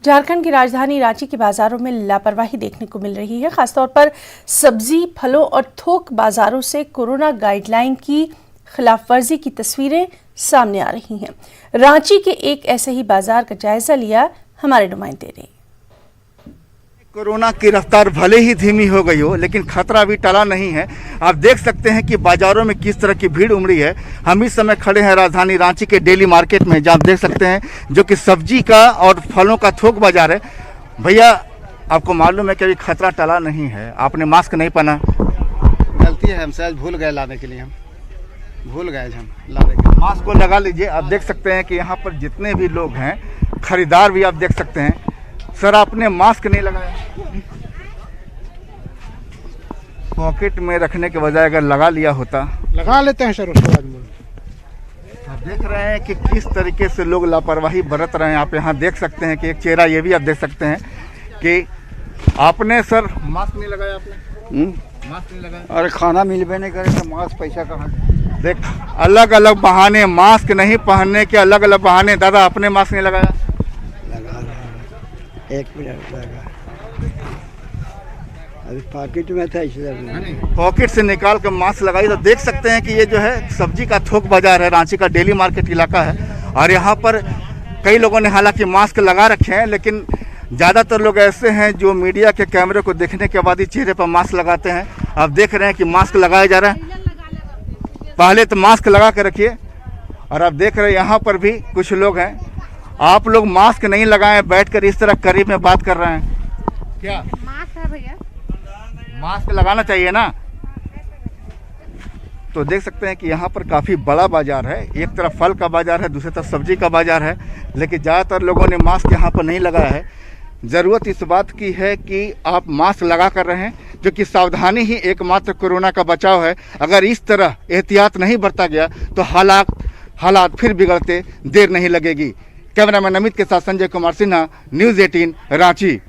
झारखंड की राजधानी रांची के बाजारों में लापरवाही देखने को मिल रही है। खासतौर पर सब्जी, फलों और थोक बाजारों से कोरोना गाइडलाइन की खिलाफवर्जी की तस्वीरें सामने आ रही हैं। रांची के एक ऐसे ही बाजार का जायजा लिया हमारे नुमाइंदे ने। कोरोना की रफ्तार भले ही धीमी हो गई हो, लेकिन खतरा अभी टला नहीं है। आप देख सकते हैं कि बाजारों में किस तरह की भीड़ उमड़ी है। हम इस समय खड़े हैं राजधानी रांची के डेली मार्केट में, जहाँ आप देख सकते हैं जो कि सब्जी का और फलों का थोक बाजार है। भैया, आपको मालूम है कि अभी खतरा टला नहीं है, आपने मास्क नहीं पहना। गलती है हमसे, आज भूल गए लाने के लिए, हम भूल गए हम लाने के लिए। मास्क को लगा लीजिए। आप देख सकते हैं कि यहाँ पर जितने भी लोग हैं, खरीदार भी आप देख सकते हैं। सर, आपने मास्क नहीं लगाया, पॉकेट में रखने के बजाय अगर लगा लिया होता। लगा लेते हैं सर, उसके बाद आप देख रहे हैं कि किस तरीके से लोग लापरवाही बरत रहे हैं। आप यहाँ देख सकते हैं कि एक चेहरा ये भी आप देख सकते हैं कि आपने सर मास्क नहीं लगाया। आपने मास्क नहीं लगाया। अरे खाना मिलबे नहीं करे तो मास्क पैसा कहाँ। देख, अलग अलग बहाने, मास्क नहीं पहनने के अलग अलग बहाने। दादा, आपने मास्क नहीं लगाया। एक मिनट लगा, अभी पॉकेट में था इसलिए पॉकेट से निकाल कर मास्क लगाई। तो देख सकते हैं कि ये जो है सब्जी का थोक बाजार है, रांची का डेली मार्केट इलाका है। और यहाँ पर कई लोगों ने हालांकि मास्क लगा रखे हैं, लेकिन ज़्यादातर लोग ऐसे हैं जो मीडिया के कैमरे को देखने के बाद ही चेहरे पर मास्क लगाते हैं। आप देख रहे हैं कि मास्क लगाया जा रहा है। पहले तो मास्क लगा कर रखिए। और आप देख रहे हैं यहाँ पर भी कुछ लोग हैं। आप लोग मास्क नहीं लगाए, बैठकर इस तरह करीब में बात कर रहे हैं। क्या मास्क है भैया? मास्क लगाना चाहिए ना। तो देख सकते हैं कि यहाँ पर काफ़ी बड़ा बाजार है। एक तरफ फल का बाजार है, दूसरी तरफ सब्जी का बाजार है, लेकिन ज़्यादातर लोगों ने मास्क यहाँ पर नहीं लगाया है। ज़रूरत इस बात की है कि आप मास्क लगा कर रहें, जो कि सावधानी ही एकमात्र कोरोना का बचाव है। अगर इस तरह एहतियात नहीं बरता गया तो हालात फिर बिगड़ते देर नहीं लगेगी। कैमरामैन अमित के साथ संजय कुमार सिन्हा, न्यूज़ 18 रांची।